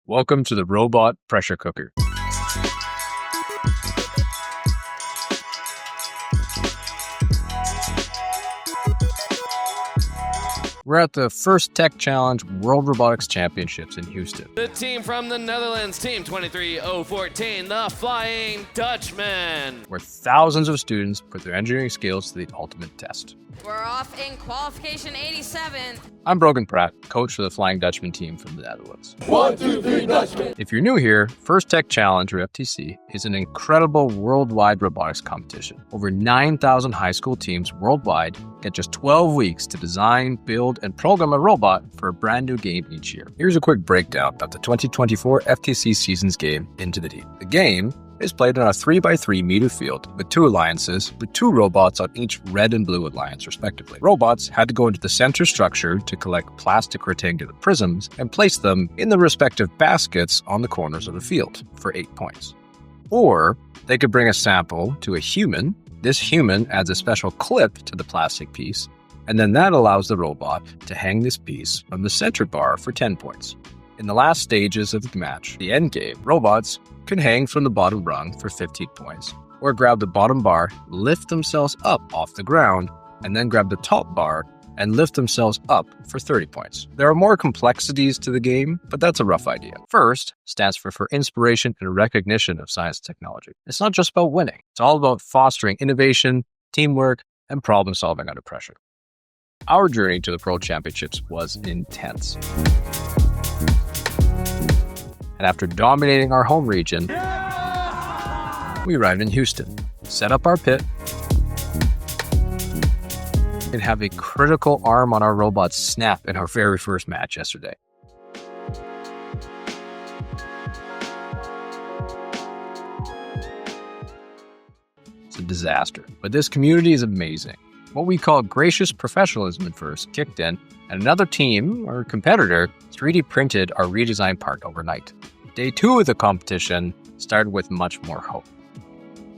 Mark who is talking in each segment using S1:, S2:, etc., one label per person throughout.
S1: Welcome to the Robot Pressure Cooker. We're at the First Tech Challenge World Robotics Championships in Houston.
S2: The team from the Netherlands, Team 23014, the Flying Dutchman.
S1: Where thousands of students put their engineering skills to the ultimate test.
S3: We're off in qualification 87.
S1: I'm Brogan Pratt, coach for the Flying Dutchman team from the Netherlands.
S4: 1, 2, 3, Dutchman!
S1: If you're new here, First Tech Challenge, or FTC, is an incredible worldwide robotics competition. Over 9,000 high school teams worldwide get just 12 weeks to design, build, and program a robot for a brand new game each year. Here's a quick breakdown of the 2024 FTC Seasons game Into the Deep. The game is played on a 3x3 meter field with 2 alliances, with 2 robots on each red and blue alliance respectively. Robots had to go into the center structure to collect plastic rectangular prisms and place them in the respective baskets on the corners of the field for 8 points. Or they could bring a sample to a human. This human adds a special clip to the plastic piece, and then that allows the robot to hang this piece from the center bar for 10 points. In the last stages of the match, the end game, robots can hang from the bottom rung for 15 points, or grab the bottom bar, lift themselves up off the ground, and then grab the top bar and lift themselves up for 30 points. There are more complexities to the game, but that's a rough idea. FIRST stands for inspiration and recognition of science and technology. It's not just about winning. It's all about fostering innovation, teamwork, and problem solving under pressure. Our journey to the Pro Championships was intense. And after dominating our home region, we arrived in Houston, set up our pit, and have a critical arm on our robot snap in our very first match yesterday. It's a disaster, but this community is amazing. What we call gracious professionalism at first kicked in, and another team, or competitor, 3D printed our redesigned part overnight. Day 2 of the competition started with much more hope.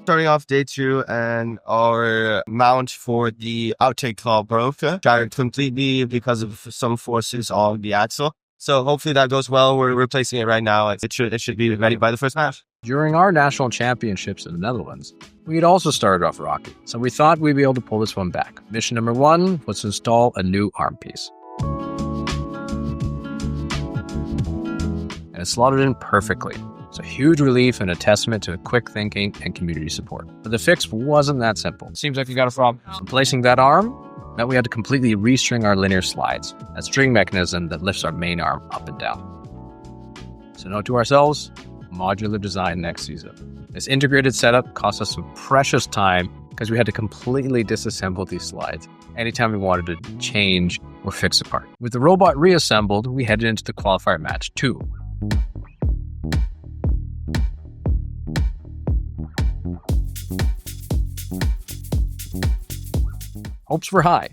S5: Starting off day 2, and our mount for the outtake claw broke, shattered completely because of some forces on the axle. So hopefully that goes well. We're replacing it right now. It should be ready by the first match.
S1: During our national championships in the Netherlands, we had also started off rocky, so we thought we'd be able to pull this one back. Mission number 1 was to install a new arm piece. And it slotted in perfectly. It's a huge relief and a testament to quick thinking and community support. But the fix wasn't that simple.
S2: Seems like you got a problem.
S1: Replacing that arm meant we had to completely restring our linear slides, a string mechanism that lifts our main arm up and down. So note to ourselves, modular design next season. This integrated setup cost us some precious time because we had to completely disassemble these slides anytime we wanted to change or fix a part. With the robot reassembled, we headed into the qualifier match 2. Hopes were high.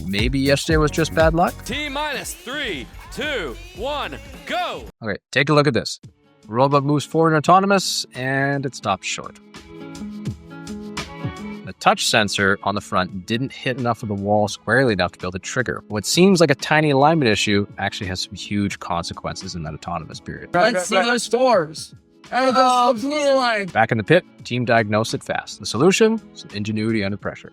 S1: Maybe yesterday was just bad luck?
S2: T-minus 3, 2, 1, go!
S1: Okay, take a look at this. The robot moves forward and autonomous, and it stops short. The touch sensor on the front didn't hit enough of the wall squarely enough to build a trigger. What seems like a tiny alignment issue actually has some huge consequences in that autonomous period.
S4: Let's see those doors.
S1: Back in the pit, team diagnosed it fast. The solution? Some ingenuity under pressure.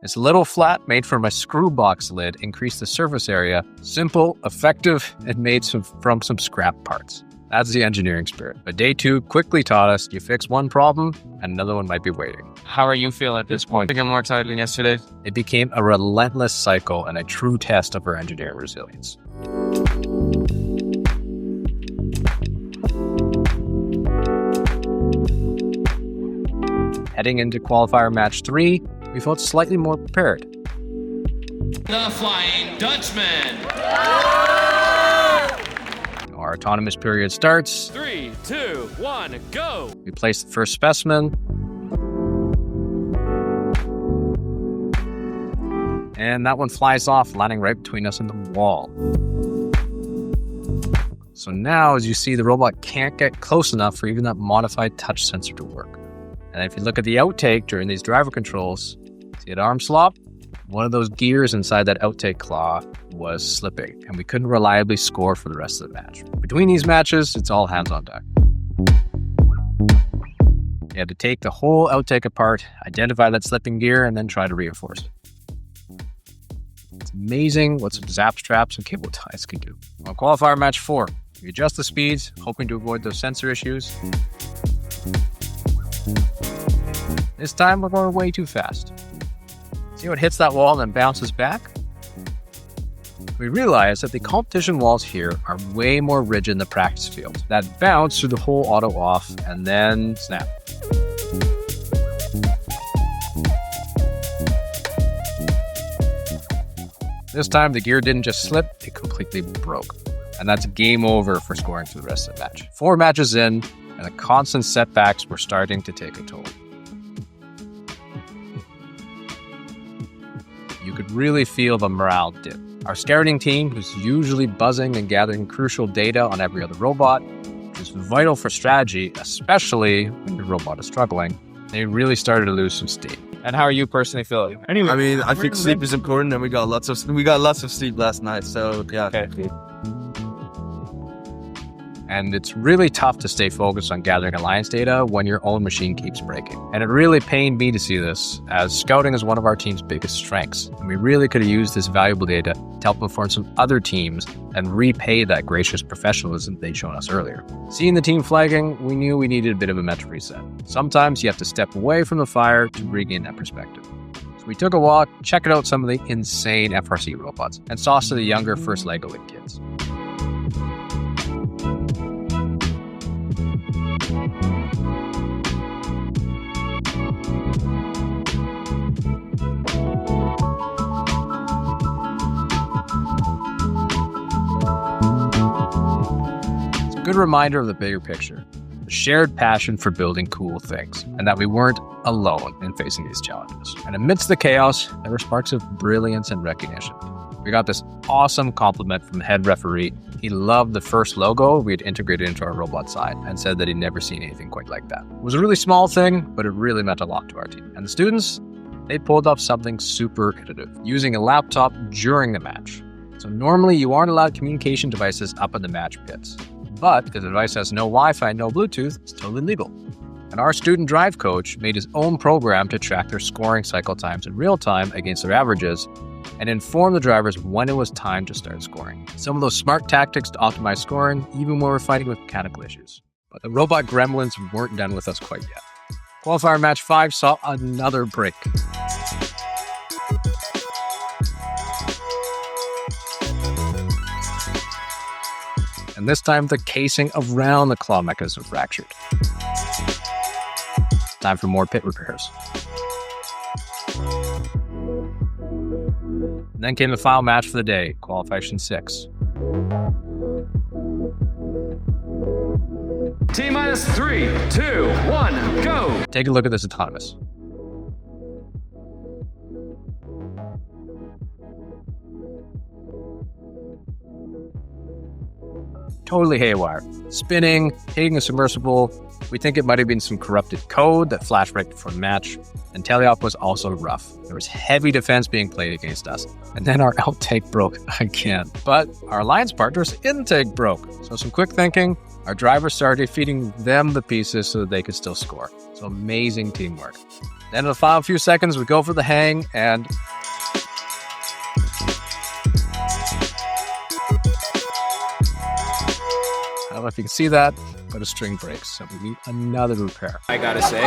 S1: This little flat made from a screw box lid increased the surface area. Simple, effective, and made from some scrap parts. That's the engineering spirit. But day 2 quickly taught us you fix one problem and another one might be waiting.
S2: How are you feeling at this point? I think I'm more excited than yesterday.
S1: It became a relentless cycle and a true test of our engineering resilience. Heading into qualifier match 3, we felt slightly more prepared.
S2: The Flying Dutchman.
S1: Our autonomous period starts.
S2: 3, 2, 1, go!
S1: We place the first specimen. And that one flies off, landing right between us and the wall. So now, as you see, the robot can't get close enough for even that modified touch sensor to work. And if you look at the outtake during these driver controls, see an arm slop? One of those gears inside that outtake claw was slipping, and we couldn't reliably score for the rest of the match. Between these matches, it's all hands on deck. You had to take the whole outtake apart, identify that slipping gear, and then try to reinforce it. It's amazing what some zap straps and cable ties can do. On qualifier match 4, we adjust the speeds, hoping to avoid those sensor issues. This time, we're going way too fast. See how it hits that wall and then bounces back? We realize that the competition walls here are way more rigid than the practice field. That bounce through the whole auto off and then snap. This time, the gear didn't just slip, it completely broke. And that's game over for scoring through the rest of the match. 4 matches in, and the constant setbacks were starting to take a toll. You could really feel the morale dip. Our scouting team, who's usually buzzing and gathering crucial data on every other robot, which is vital for strategy, especially when your robot is struggling, they really started to lose some steam. And how are you personally feeling?
S6: Anyway, I mean, I think sleep is important, and we got lots of sleep last night. So yeah.
S1: Okay. And it's really tough to stay focused on gathering alliance data when your own machine keeps breaking. And it really pained me to see this, as scouting is one of our team's biggest strengths. And we really could have used this valuable data to help inform some other teams and repay that gracious professionalism they'd shown us earlier. Seeing the team flagging, we knew we needed a bit of a mental reset. Sometimes you have to step away from the fire to regain that perspective. So we took a walk, checked out some of the insane FRC robots, and saw some of the younger first LEGO League kids. Good reminder of the bigger picture, the shared passion for building cool things, and that we weren't alone in facing these challenges. And amidst the chaos, there were sparks of brilliance and recognition. We got this awesome compliment from the head referee. He loved the first logo we had integrated into our robot side and said that he'd never seen anything quite like that. It was a really small thing, but it really meant a lot to our team. And the students, they pulled off something super innovative, using a laptop during the match. So normally you aren't allowed communication devices up in the match pits. But if the device has no Wi-Fi, no Bluetooth, it's totally legal. And our student drive coach made his own program to track their scoring cycle times in real time against their averages and inform the drivers when it was time to start scoring. Some of those smart tactics to optimize scoring, even when we're fighting with mechanical issues. But the robot gremlins weren't done with us quite yet. Qualifier match 5 saw another break. And this time the casing around the claw mechanism fractured. Time for more pit repairs. And then came the final match for the day, qualification 6.
S2: T-minus 3, 2, 1, go!
S1: Take a look at this autonomous. Totally haywire. Spinning, hitting a submersible. We think it might have been some corrupted code that flashed right before the match. And teleop was also rough. There was heavy defense being played against us. And then our outtake broke again. But our alliance partner's intake broke. So some quick thinking, our drivers started feeding them the pieces so that they could still score. So amazing teamwork. Then in the final few seconds, we go for the hang and... I don't know if you can see that, but a string breaks, so we need another repair.
S7: I gotta say,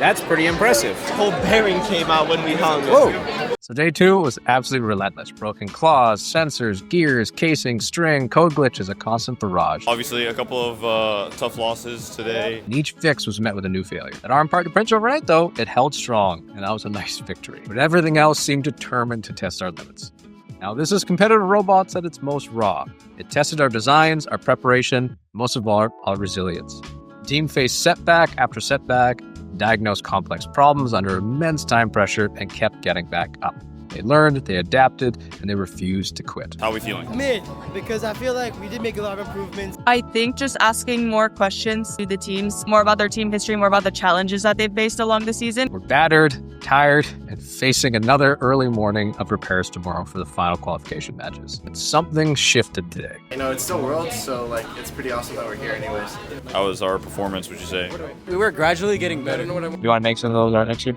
S7: that's pretty impressive.
S6: The whole bearing came out when we hung.
S7: Whoa!
S1: So day 2 was absolutely relentless. Broken claws, sensors, gears, casing, string, code glitches, a constant barrage.
S8: Obviously, a couple of tough losses today.
S1: And each fix was met with a new failure. That arm part to Prince overnight, though, it held strong, and that was a nice victory. But everything else seemed determined to test our limits. Now, this is competitive robots at its most raw. It tested our designs, our preparation, most of all, our resilience. The team faced setback after setback, diagnosed complex problems under immense time pressure, and kept getting back up. They learned, they adapted, and they refused to quit.
S8: How are we feeling?
S9: Mid, because I feel like we did make a lot of improvements.
S10: I think just asking more questions to the teams, more about their team history, more about the challenges that they've faced along the season.
S1: We're battered, tired, and facing another early morning of repairs tomorrow for the final qualification matches. But something shifted today.
S11: You know, it's still Worlds, so like it's pretty awesome that we're here anyways.
S8: How was our performance, would you say?
S9: We were gradually getting better.
S7: Do you want to make some of those next year?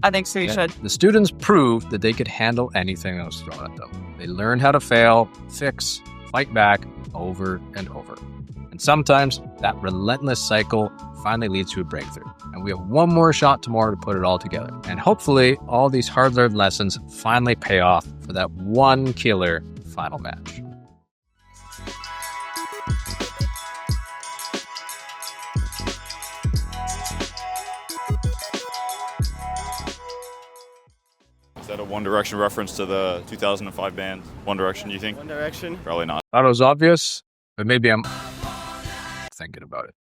S10: I think so, you should.
S1: The students proved that they could handle anything that was thrown at them. They learned how to fail, fix, fight back over and over. And sometimes that relentless cycle finally leads to a breakthrough. And we have one more shot tomorrow to put it all together. And hopefully all these hard-learned lessons finally pay off for that one killer final match.
S8: Is that a One Direction reference to the 2005 band One Direction, do you think?
S11: One Direction.
S8: Probably not.
S1: Thought it was obvious, but maybe I'm thinking about it.